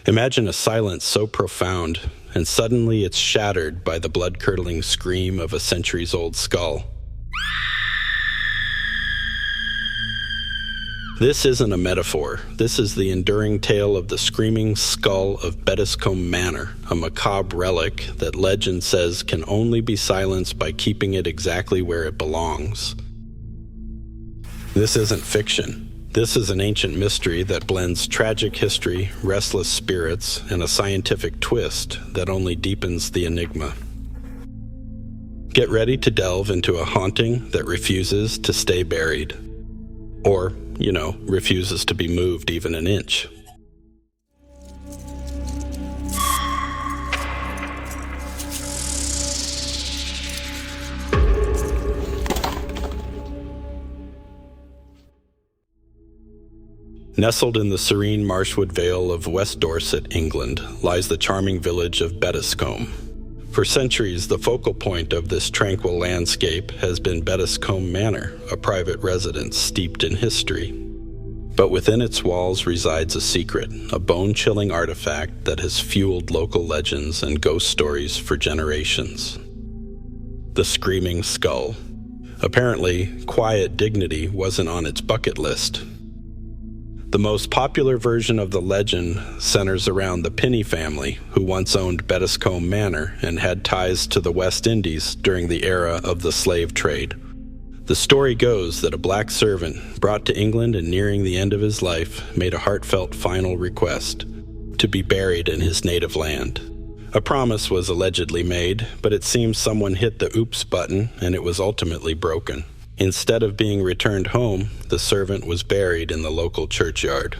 Imagine a silence so profound, and suddenly it's shattered by the blood-curdling scream of a centuries-old skull. This isn't a metaphor. This is the enduring tale of the screaming skull of Bettiscombe Manor, a macabre relic that legend says can only be silenced by keeping it exactly where it belongs. This isn't fiction. This is an ancient mystery that blends tragic history, restless spirits, and a scientific twist that only deepens the enigma. Get ready to delve into a haunting that refuses to stay buried. Or, refuses to be moved even an inch. Nestled in the serene marshwood vale of West Dorset, England, lies the charming village of Bettiscombe. For centuries, the focal point of this tranquil landscape has been Bettiscombe Manor, a private residence steeped in history. But within its walls resides a secret, a bone-chilling artifact that has fueled local legends and ghost stories for generations. The Screaming Skull. Apparently, quiet dignity wasn't on its bucket list. The most popular version of the legend centers around the Pinney family, who once owned Bettiscombe Manor and had ties to the West Indies during the era of the slave trade. The story goes that a black servant, brought to England and nearing the end of his life, made a heartfelt final request: to be buried in his native land. A promise was allegedly made, but it seems someone hit the oops button and it was ultimately broken. Instead of being returned home, the servant was buried in the local churchyard.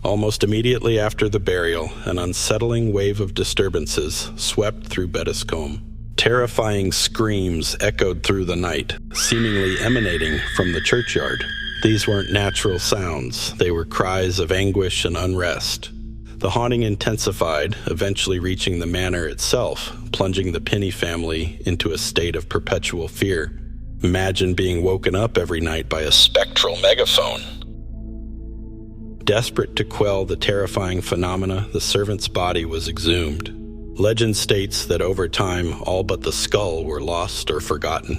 Almost immediately after the burial, an unsettling wave of disturbances swept through Bettiscombe. Terrifying screams echoed through the night, seemingly emanating from the churchyard. These weren't natural sounds. They were cries of anguish and unrest. The haunting intensified, eventually reaching the manor itself, plunging the Pinney family into a state of perpetual fear. Imagine being woken up every night by a spectral megaphone. Desperate to quell the terrifying phenomena, the servant's body was exhumed. Legend states that over time, all but the skull were lost or forgotten.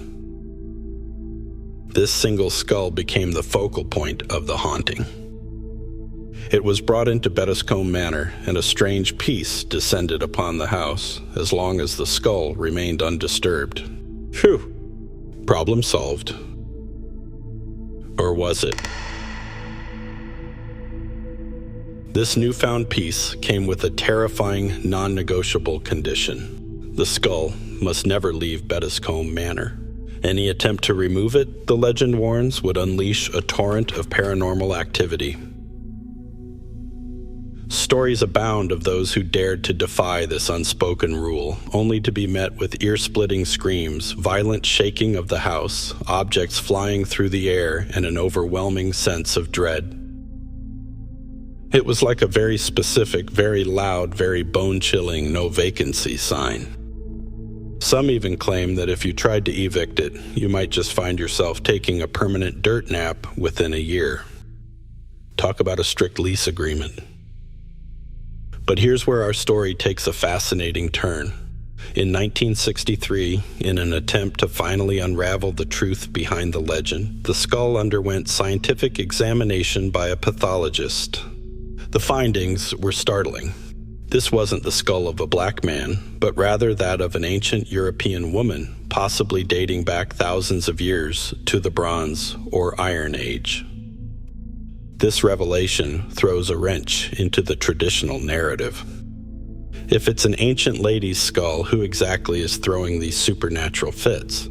This single skull became the focal point of the haunting. It was brought into Bettiscombe Manor, and a strange peace descended upon the house, as long as the skull remained undisturbed. Phew! Problem solved. Or was it? This newfound peace came with a terrifying, non-negotiable condition. The skull must never leave Bettiscombe Manor. Any attempt to remove it, the legend warns, would unleash a torrent of paranormal activity. Stories abound of those who dared to defy this unspoken rule, only to be met with ear-splitting screams, violent shaking of the house, objects flying through the air, and an overwhelming sense of dread. It was like a very specific, very loud, very bone-chilling no vacancy sign. Some even claim that if you tried to evict it, you might just find yourself taking a permanent dirt nap within a year. Talk about a strict lease agreement. But here's where our story takes a fascinating turn. In 1963, in an attempt to finally unravel the truth behind the legend, the skull underwent scientific examination by a pathologist. The findings were startling. This wasn't the skull of a black man, but rather that of an ancient European woman, possibly dating back thousands of years to the Bronze or Iron Age. This revelation throws a wrench into the traditional narrative. If it's an ancient lady's skull, who exactly is throwing these supernatural fits?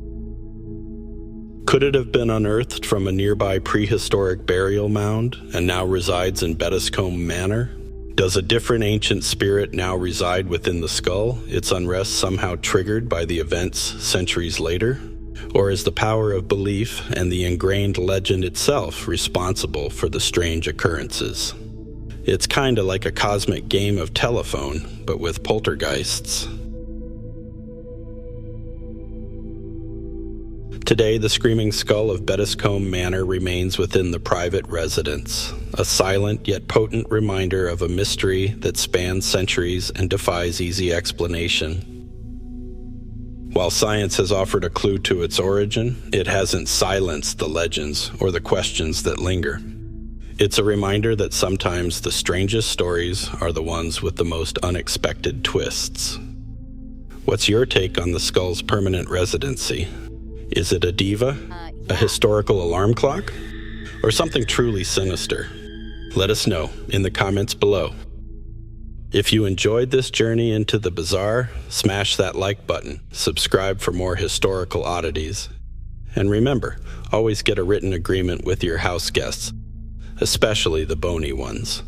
Could it have been unearthed from a nearby prehistoric burial mound and now resides in Bettiscombe Manor? Does a different ancient spirit now reside within the skull, its unrest somehow triggered by the events centuries later? Or is the power of belief and the ingrained legend itself responsible for the strange occurrences? It's kinda like a cosmic game of telephone, but with poltergeists. Today, the screaming skull of Bettiscombe Manor remains within the private residence, a silent yet potent reminder of a mystery that spans centuries and defies easy explanation. While science has offered a clue to its origin, it hasn't silenced the legends or the questions that linger. It's a reminder that sometimes the strangest stories are the ones with the most unexpected twists. What's your take on the skull's permanent residency? Is it a diva, a historical alarm clock, or something truly sinister? Let us know in the comments below. If you enjoyed this journey into the bizarre, smash that like button, subscribe for more historical oddities. And remember, always get a written agreement with your house guests, especially the bony ones.